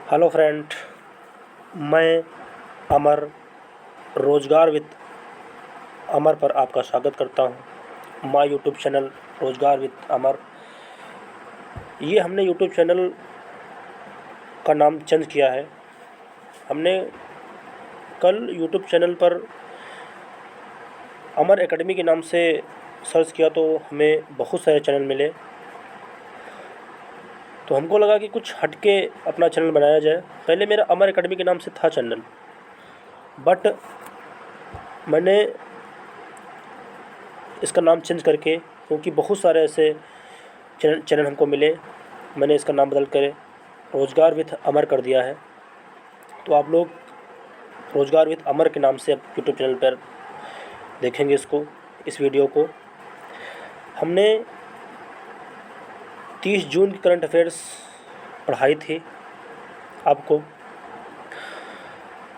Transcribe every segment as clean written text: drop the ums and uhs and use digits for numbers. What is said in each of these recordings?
Hello friend, मैं अमर रोज़गार with अमर पर आपका स्वागत करता हूं। माय यूट्यूब चैनल रोज़गार विद अमर, ये हमने यूट्यूब चैनल का नाम चेंज किया है। हमने कल यूट्यूब चैनल पर अमर एकेडमी के नाम से सर्च किया तो हमें बहुत सारे चैनल मिले, तो हमको लगा कि कुछ हटके अपना चैनल बनाया जाए। पहले मेरा अमर एकेडमी के नाम से था चैनल, बट मैंने इसका नाम चेंज करके, क्योंकि बहुत सारे ऐसे चैनल हमको मिले, मैंने इसका नाम बदल कर रोज़गार विद अमर कर दिया है। तो आप लोग रोज़गार विद अमर के नाम से अब यूट्यूब चैनल पर देखेंगे इस वीडियो को। हमने 30 जून की करंट अफेयर्स पढ़ाई थी आपको,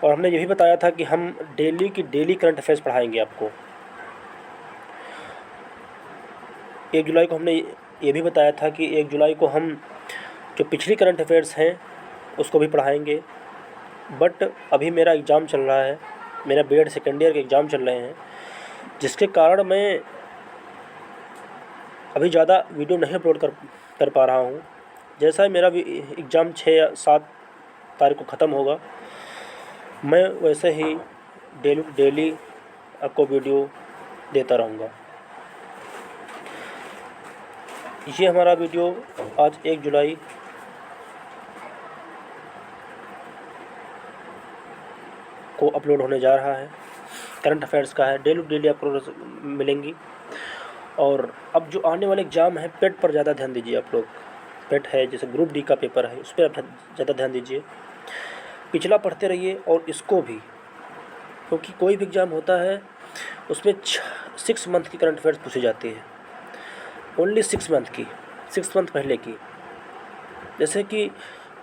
और हमने ये भी बताया था कि हम डेली करंट अफेयर्स पढ़ाएंगे आपको। 1 जुलाई को हमने ये भी बताया था कि 1 जुलाई को हम जो पिछली करंट अफेयर्स हैं उसको भी पढ़ाएंगे। बट अभी मेरा एग्ज़ाम चल रहा है, मेरा बीएड सेकेंड ईयर के एग्ज़ाम चल रहे हैं, जिसके कारण मैं अभी ज़्यादा वीडियो नहीं अपलोड कर पा रहा हूँ। जैसा ही मेरा एग्ज़ाम 6 या 7 तारीख को ख़त्म होगा, मैं वैसे ही डेली आपको वीडियो देता रहूँगा। ये हमारा वीडियो आज 1 जुलाई को अपलोड होने जा रहा है, करंट अफेयर्स का है। डेली आपको मिलेंगी। और अब जो आने वाले एग्ज़ाम है, पेट पर ज़्यादा ध्यान दीजिए आप लोग। पेट है, जैसे ग्रुप डी का पेपर है, उस पर आप ज़्यादा ध्यान दीजिए। पिछला पढ़ते रहिए और इसको भी, क्योंकि कोई भी एग्ज़ाम होता है उसमें 6 मंथ की करंट अफेयर्स पूछी जाती है, ओनली 6 मंथ पहले की। जैसे कि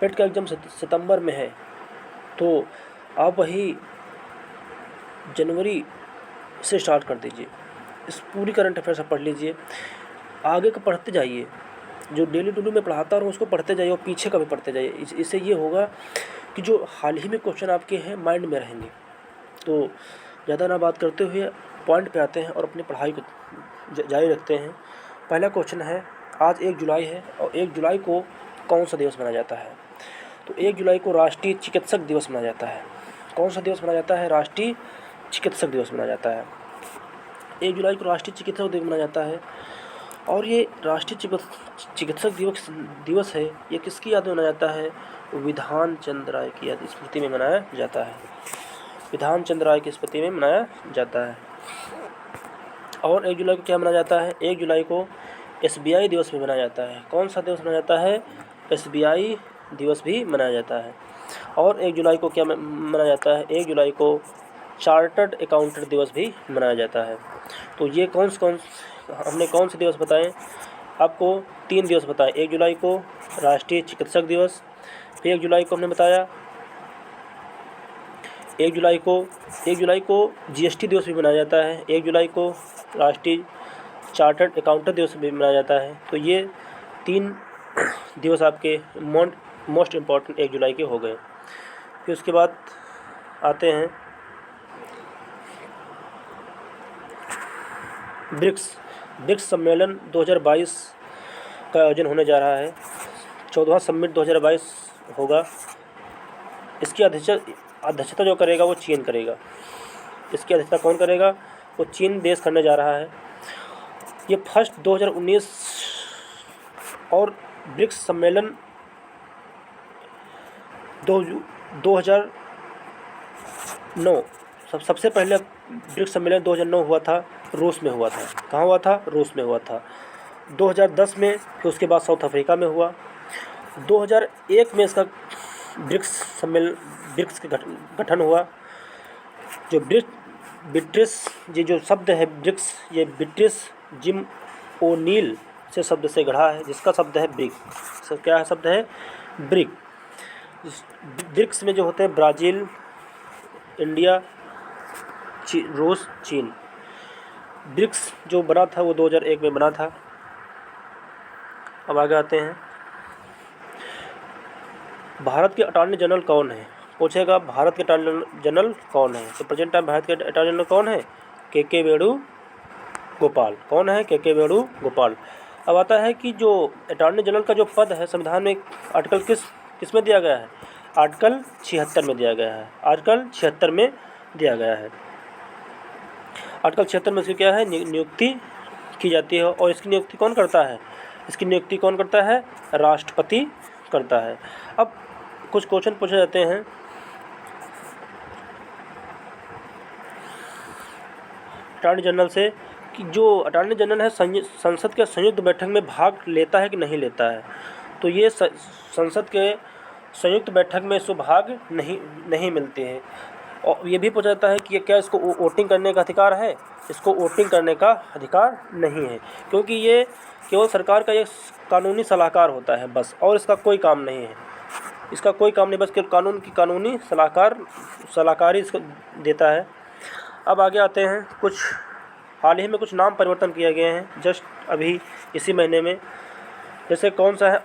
पेट का एग्ज़ाम सितंबर में है, तो आप वही जनवरी से स्टार्ट कर दीजिए। इस पूरी करंट अफेयर्स आप पढ़ लीजिए, आगे का पढ़ते जाइए। जो डेली में पढ़ाता रहो उसको पढ़ते जाइए, और पीछे का भी पढ़ते जाइए। इससे ये होगा कि जो हाल ही में क्वेश्चन आपके हैं माइंड में रहेंगे। तो ज़्यादा ना बात करते हुए पॉइंट पे आते हैं और अपनी पढ़ाई को जारी रखते हैं। पहला क्वेश्चन है, आज 1 जुलाई है, और 1 जुलाई को कौन सा दिवस मनाया जाता है? तो 1 जुलाई को राष्ट्रीय चिकित्सक दिवस मनाया जाता है। कौन सा दिवस मनाया जाता है? राष्ट्रीय चिकित्सक दिवस मनाया जाता है। 1 जुलाई को राष्ट्रीय चिकित्सक दिवस मनाया जाता है। और ये राष्ट्रीय चिकित्सक दिवस है, ये किसकी याद में मनाया जाता है? विधान चंद्र राय की याद स्मृति में मनाया जाता है। विधान चंद्र राय की स्मृति में मनाया जाता है। और 1 जुलाई को क्या मनाया जाता है? 1 जुलाई को SBI दिवस भी मनाया जाता है। कौन सा दिवस मनाया जाता है? SBI दिवस भी मनाया जाता है। और 1 जुलाई को क्या मनाया जाता है? 1 जुलाई को चार्टर्ड अकाउंटेंट दिवस भी मनाया जाता है। तो ये हमने कौन से दिवस बताएं? आपको 3 दिवस बताएं। 1 जुलाई को राष्ट्रीय चिकित्सक दिवस, फिर 1 जुलाई को हमने बताया 1 जुलाई को GST दिवस भी मनाया जाता है। 1 जुलाई को राष्ट्रीय चार्टर्ड अकाउंटेंट दिवस भी मनाया जाता है। तो ये 3 दिवस आपके मोस्ट इम्पॉर्टेंट 1 जुलाई के हो गए। फिर उसके बाद आते हैं ब्रिक्स सम्मेलन 2022 का आयोजन होने जा रहा है। 14वां समिट 2022 होगा। इसकी अध्यक्षता जो करेगा वो चीन करेगा। इसकी अध्यक्षता कौन करेगा? वो चीन देश करने जा रहा है। ये फर्स्ट 2019 और ब्रिक्स सम्मेलन 2009 सबसे पहले ब्रिक्स सम्मेलन 2009 हुआ था, रूस में हुआ था। कहाँ हुआ था? रूस में हुआ था। 2010 में, फिर उसके बाद साउथ अफ्रीका में हुआ। 2001 में इसका ब्रिक्स का गठन हुआ। जो ये जो शब्द है ब्रिक्स, ये ब्रिटिश जिम ओनील से शब्द से गढ़ा है, जिसका शब्द है ब्रिक। क्या शब्द है? ब्रिक। ब्रिक्स में जो होते हैं ब्राज़ील, इंडिया, रूस, चीन। ब्रिक्स जो बना था वो 2001 में बना था। अब आगे आते हैं। भारत के अटॉर्नी जनरल कौन है? पूछेगा भारत के अटॉर्नी जनरल कौन है, तो प्रेजेंट टाइम भारत के अटॉर्नी जनरल कौन है? के वेणुगोपाल। कौन है? के वेणुगोपाल। अब आता है कि जो अटॉर्नी जनरल का जो पद है संविधान में आर्टिकल किस में दिया गया है? आर्टिकल 76 में दिया गया है। आर्टिकल 76 में दिया गया है। आर्टिकल 76 में इसकी क्या है? नियुक्ति की जाती है। और इसकी नियुक्ति कौन करता है? इसकी नियुक्ति कौन करता है? राष्ट्रपति करता है। अब कुछ क्वेश्चन पूछे जाते हैं। अटॉर्नी जनरल से कि जो अटॉर्नी जनरल है संसद के संयुक्त बैठक में भाग लेता है कि नहीं लेता है? तो ये संसद के संयुक्त बैठक में इसको भाग नहीं मिलते हैं। और ये भी पूछा जाता है कि ये क्या इसको वोटिंग करने का अधिकार है? इसको वोटिंग करने का अधिकार नहीं है, क्योंकि ये केवल सरकार का ये कानूनी सलाहकार होता है बस, और इसका कोई काम नहीं है। इसका कोई काम नहीं, बस केवल कानूनी सलाहकारी इसको देता है। अब आगे आते हैं, कुछ हाल ही में कुछ नाम परिवर्तन किए गए हैं जस्ट अभी इसी महीने में। जैसे कौन सा है?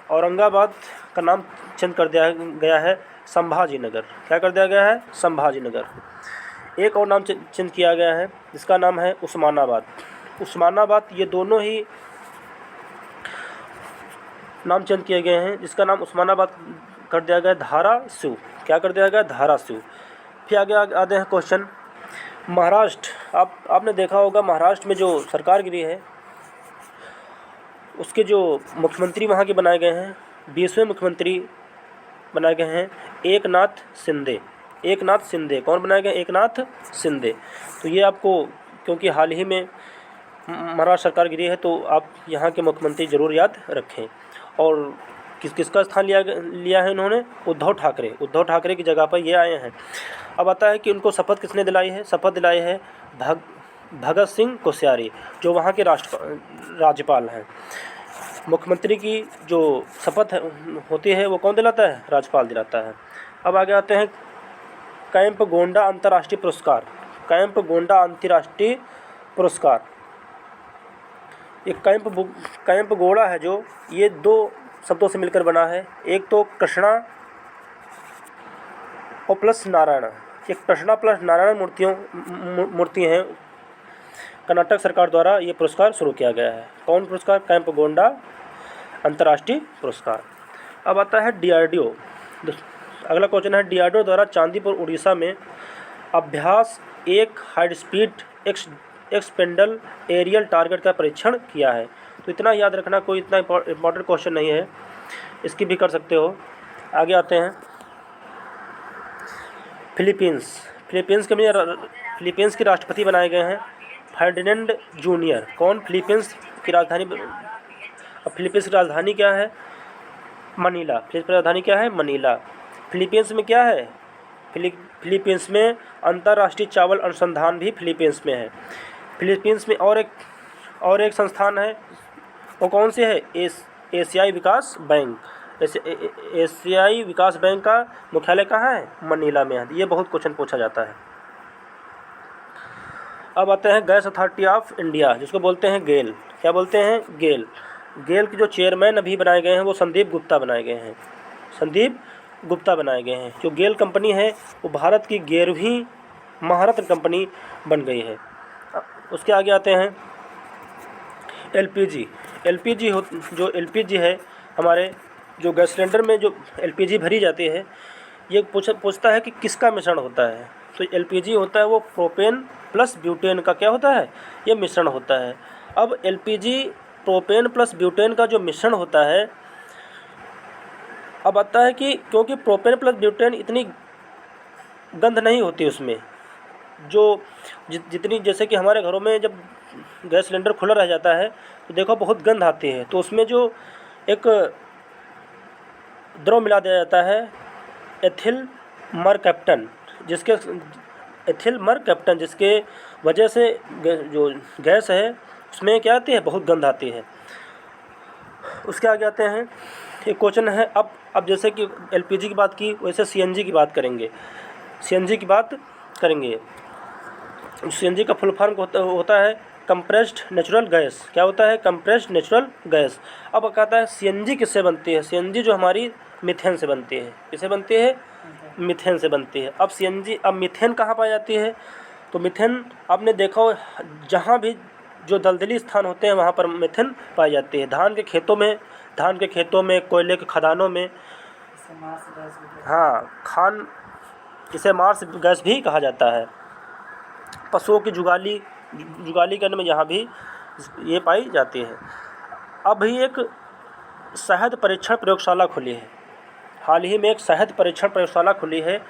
औरंगाबाद का नाम चेंज कर दिया गया है संभाजीनगर। क्या कर दिया गया है? संभाजीनगर। एक और नाम चेंज किया गया है जिसका नाम है उस्मानाबाद। ये दोनों ही नाम चेंज किए गए हैं, जिसका नाम उस्मानाबाद कर दिया गया धाराशिव। क्या कर दिया गया? धाराशिव। फिर आगे आते हैं क्वेश्चन। महाराष्ट्र, आपने देखा होगा महाराष्ट्र में जो सरकार गिरी है उसके जो मुख्यमंत्री वहाँ के बनाए गए हैं, 20वें मुख्यमंत्री बनाए गए हैं एकनाथ शिंदे। कौन बनाए गए? एकनाथ शिंदे। तो ये आपको, क्योंकि हाल ही में महाराष्ट्र सरकार गिरी है, तो आप यहाँ के मुख्यमंत्री ज़रूर याद रखें। और किसका स्थान लिया है इन्होंने? उद्धव ठाकरे की जगह पर ये आए हैं। अब आता है कि उनको शपथ किसने दिलाई है? शपथ दिलाई है भगत सिंह कोश्यारी, जो वहाँ के राज्यपाल हैं। मुख्यमंत्री की जो शपथ होती है वो कौन दिलाता है? राज्यपाल दिलाता है। अब आगे आते हैं कैंपगोंडा अंतर्राष्ट्रीय पुरस्कार। ये कैंपगोड़ा है जो, ये दो शब्दों से मिलकर बना है। एक तो कृष्णा और प्लस नारायण। ये कृष्णा प्लस नारायण मूर्ति हैं। कर्नाटक सरकार द्वारा ये पुरस्कार शुरू किया गया है। कौन पुरस्कार? कैंपगोंडा अंतर्राष्ट्रीय पुरस्कार। अब आता है DRDO। अगला क्वेश्चन है, DRDO द्वारा चांदीपुर उड़ीसा में अभ्यास 1 high speed expendable aerial target का परीक्षण किया है। तो इतना याद रखना, कोई इतना इम्पोर्टेंट क्वेश्चन नहीं है, इसकी भी कर सकते हो। आगे आते हैं फिलीपींस के राष्ट्रपति बनाए गए हैं फर्डिनेंड जूनियर। कौन? फिलीपींस की राजधानी क्या है? मनीला। फिलीपींस की राजधानी क्या है? मनीला। फिलीपींस में क्या है? फिलीपींस में अंतर्राष्ट्रीय चावल अनुसंधान भी फिलीपींस में है। फिलीपींस में और एक संस्थान है, वो कौन से है? एशियाई विकास बैंक। एशियाई विकास बैंक का मुख्यालय कहाँ है? मनीला में है। ये बहुत क्वेश्चन पूछा जाता है। अब आते हैं गैस अथॉरिटी ऑफ इंडिया, जिसको बोलते हैं गेल। क्या बोलते हैं? गेल के जो चेयरमैन अभी बनाए गए हैं वो संदीप गुप्ता बनाए गए हैं। जो गेल कंपनी है वो भारत की 11वीं महारत्न कंपनी बन गई है। उसके आगे आते हैं LPG। जो LPG है, हमारे जो गैस सिलेंडर में जो LPG भरी जाती है, ये पूछता है कि किसका मिश्रण होता है। तो LPG होता है वो प्रोपेन प्लस ब्यूटेन का क्या होता है? ये मिश्रण होता है। अब LPG प्रोपेन प्लस ब्यूटेन का जो मिश्रण होता है, अब आता है कि क्योंकि प्रोपेन प्लस ब्यूटेन इतनी गंध नहीं होती उसमें, जो जितनी, जैसे कि हमारे घरों में जब गैस सिलेंडर खुला रह जाता है तो देखो बहुत गंध आती है, तो उसमें जो एक द्रव मिला दिया जाता है एथिल मरकैप्टन, जिसके वजह से जो गैस है उसमें क्या आती है? बहुत गंध आती है। उसके आगे आते हैं, एक क्वेश्चन है, अब जैसे कि LPG की बात की, वैसे CNG की बात करेंगे। CNG का फुल फॉर्म होता है कंप्रेस्ड नेचुरल गैस। क्या होता है? Compressed natural gas. अब कहता है CNG किससे बनती है? CNG जो हमारी मीथेन से बनती है। किससे बनती है? मीथेन से बनती है। अब सीएनजी, अब मीथेन कहाँ पाई जाती है? तो मीथेन आपने देखा हो, जहाँ भी जो दलदली स्थान होते हैं वहाँ पर मीथेन पाई जाती है। धान के खेतों में, कोयले के खदानों में। हाँ, इसे मार्स गैस भी कहा जाता है। पशुओं की जुगाली करने में यहाँ भी ये पाई जाती है। अभी एक शहद परीक्षण प्रयोगशाला खुली है। हाल ही में एक शहद परीक्षण प्रयोगशाला खुली है।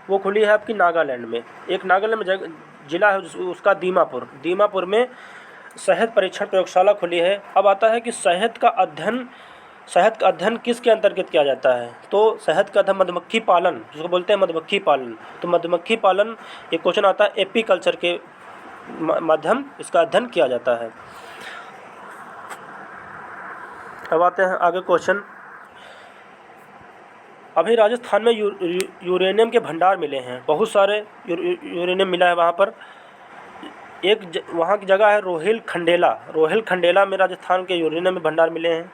वो खुली है आपकी नागालैंड में। एक नागालैंड में जिला है उसका दीमापुर में शहद परीक्षण प्रयोगशाला खुली है। अब आता है कि शहद का अध्ययन किसके अंतर्गत किया जाता है? तो शहद का अध्ययन मधुमक्खी पालन, जिसको बोलते हैं मधुमक्खी पालन। तो मधुमक्खी पालन, ये क्वेश्चन आता है एपीकल्चर के माध्यम इसका अध्ययन किया जाता है। अब आते हैं आगे क्वेश्चन। अभी राजस्थान में यूरेनियम के भंडार मिले हैं, बहुत सारे यूरेनियम मिला है वहाँ पर। वहाँ की जगह है रोहिल खंडेला में राजस्थान के यूरेनियम में भंडार मिले हैं।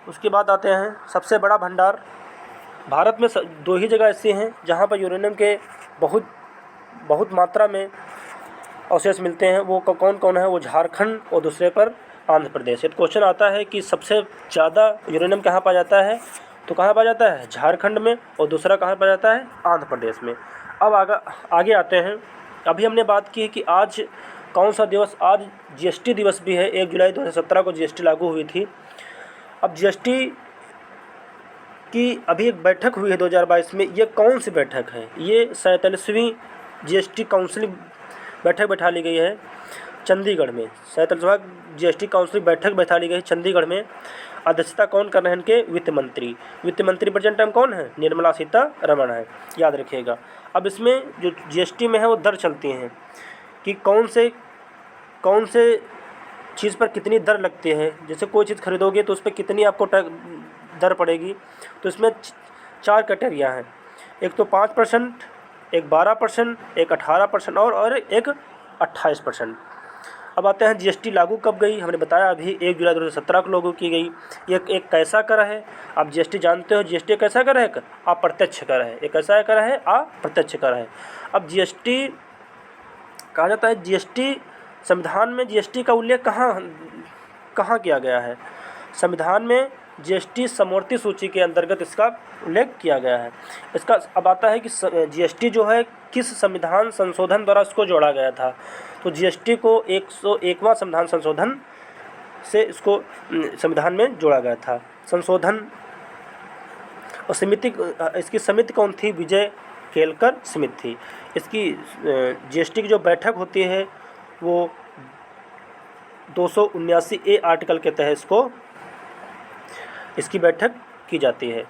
उसके बाद आते हैं सबसे बड़ा भंडार। भारत में 2 ही जगह ऐसी हैं जहाँ पर यूरेनियम के बहुत मात्रा में अवशेष मिलते हैं। वो कौन कौन है? वो झारखंड और दूसरे पर आंध्र प्रदेश। एक क्वेश्चन आता है कि सबसे ज़्यादा यूरेनियम कहाँ पाया जाता है? तो कहाँ पाया जाता है? झारखंड में। और दूसरा कहाँ पाया जाता है? आंध्र प्रदेश में। अब आगे आते हैं। अभी हमने बात की है कि आज कौन सा दिवस? आज जीएसटी दिवस भी है। 1 जुलाई 2017 को जीएसटी लागू हुई थी। अब जीएसटी की अभी एक बैठक हुई है 2022 में। ये कौन सी बैठक है? ये 47वीं जीएसटी काउंसिल बैठक बैठा ली गई है चंडीगढ़ में। 47वां जीएसटी काउंसिल बैठक बैठा ली गई है चंडीगढ़ में। अध्यक्षता कौन कर रहे हैं इनके? वित्त मंत्री प्रेजेंट टाइम कौन है? निर्मला सीतारमण है, याद रखिएगा। अब इसमें जो जीएसटी में है वो दर चलती हैं कि कौन से चीज़ पर कितनी दर लगती है। जैसे कोई चीज़ खरीदोगे तो उस पर कितनी आपको दर पड़ेगी। तो इसमें 4 कैटेगरिया हैं। एक तो 5%, एक 12%, एक 18% और एक 28%। अब आते हैं जीएसटी लागू कब गई? हमने बताया अभी 1 जुलाई 2017 को लागू की गई। ये एक कैसा कर है? आप जीएसटी जानते हो, जीएसटी कैसा कर है? अप्रत्यक्ष कर है। एक कैसा कर है? अप्रत्यक्ष कर है। अब जीएसटी कहा जाता है, जीएसटी संविधान में जीएसटी का उल्लेख कहाँ किया गया है? संविधान में जीएसटी समवर्ती सूची के अंतर्गत इसका उल्लेख किया गया है। इसका अब आता है कि जीएसटी जो है किस संविधान संशोधन द्वारा इसको जोड़ा गया था? तो जीएसटी को 101वां संविधान संशोधन से इसको संविधान में जोड़ा गया था। संशोधन और इसकी समिति कौन थी? विजय केलकर समिति थी। इसकी जीएसटी की जो बैठक होती है वो 279A आर्टिकल के तहत इसकी बैठक की जाती है।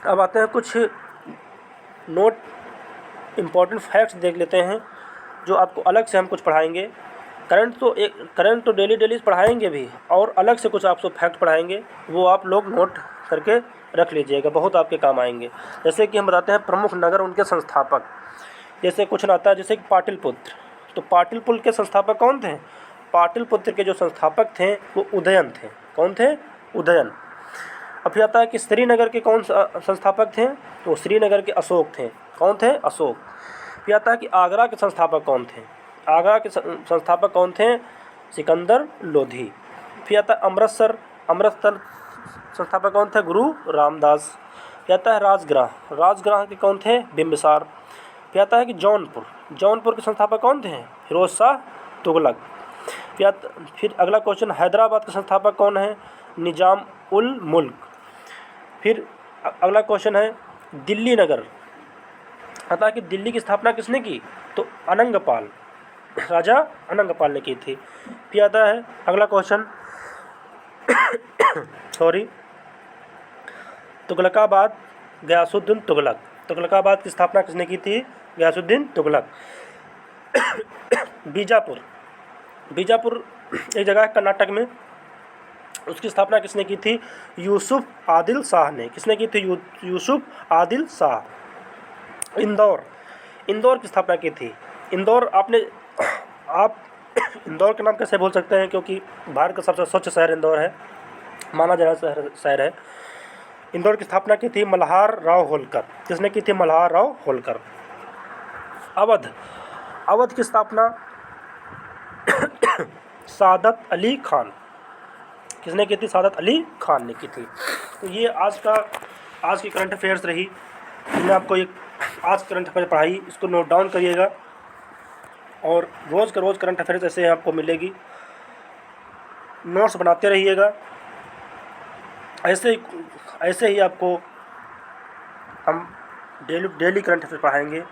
अब आते हैं कुछ इम्पोर्टेंट फैक्ट्स देख लेते हैं जो आपको अलग से हम कुछ पढ़ाएंगे। करंट तो डेली पढ़ाएंगे भी, और अलग से कुछ आपको फैक्ट पढ़ाएंगे, वो आप लोग नोट करके रख लीजिएगा, बहुत आपके काम आएंगे। जैसे कि हम बताते हैं प्रमुख नगर, उनके संस्थापक। जैसे कुछ आता है जैसे पाटलिपुत्र, तो पाटलिपुत्र के संस्थापक कौन थे? पाटलिपुत्र के जो संस्थापक थे वो उदयन थे। कौन थे? उदयन। अब फिर आता है कि श्रीनगर के कौन संस्थापक थे? तो श्रीनगर के अशोक थे। कौन थे? अशोक। फिर आता है कि आगरा के संस्थापक कौन थे? आगरा के संस्थापक कौन थे? सिकंदर लोधी। फिर आता है अमृतसर संस्थापक कौन थे? गुरु रामदास। फिर आता है राजगृह के कौन थे? बिंबिसार। फिर आता है कि जौनपुर के संस्थापक कौन थे? फिरोज शाह तुगलक। फिर अगला क्वेश्चन, हैदराबाद के संस्थापक कौन है? निजाम उल मुल्क। फिर अगला क्वेश्चन है दिल्ली नगर, आता है कि दिल्ली की स्थापना किसने की? तो अनंगपाल, राजा अनंगपाल ने की थी। फिर आता है अगला क्वेश्चन तुगलकाबाद, गयासुद्दीन तुगलकाबाद की स्थापना किसने की थी? गयासुद्दीन तुगलक। बीजापुर एक जगह है कर्नाटक में, उसकी स्थापना किसने की थी? यूसुफ आदिल शाह ने। किसने की थी? यूसुफ आदिल शाह। इंदौर की स्थापना की थी। आप इंदौर का नाम कैसे बोल सकते हैं? क्योंकि भारत का सबसे स्वच्छ शहर इंदौर है, माना जा रहा शहर है। इंदौर की स्थापना की थी मल्हार राव होलकर। किसने की थी? मल्हार राव होलकर। अवध की स्थापना सादत अली खान। किसने की थी? सादत अली खान ने की थी। तो ये आज की करंट अफेयर्स रही। मैंने आपको एक आज करंट अफेयर पढ़ाई, इसको नोट डाउन करिएगा और रोज़ का रोज़ करंट अफेयर्स ऐसे आपको मिलेगी। नोट्स बनाते रहिएगा। ऐसे ही आपको हम डेली करंट अफेयर पढ़ाएंगे।